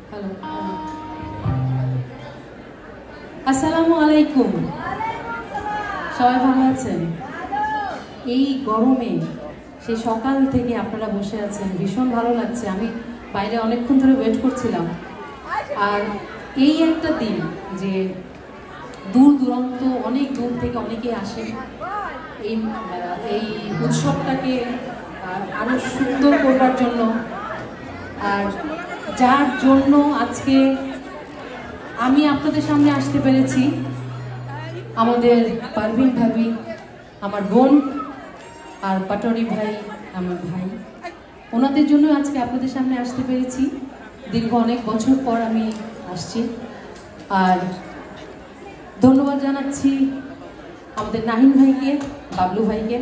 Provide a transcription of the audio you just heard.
Hello, আসসালামু আলাইকুম। সবাই ভালো আছেন? এই গরমে সেই সকাল থেকে আপনারা বসে আছেন, ভীষণ ভালো লাগছে। আমি বাইরে অনেকক্ষণ ধরে ওয়েট করছিলাম। আর এই একটা দিন যে দূর দূরান্ত অনেক দূর থেকে অনেকে আসেন এই উৎসবটাকে আরো সুন্দর করবার জন্য, আর যার জন্য আজকে আমি আপনাদের সামনে আসতে পেরেছি। আমাদের পারভিন ভাবি আমার বোন, আর পাটরি ভাই আমার ভাই, ওনাদের জন্য আজকে আপনাদের সামনে আসতে পেরেছি। দীর্ঘ অনেক বছর পর আমি আসছি। আর ধন্যবাদ জানাচ্ছি আমাদের নাহিন ভাইকে, বাবলু ভাইকে।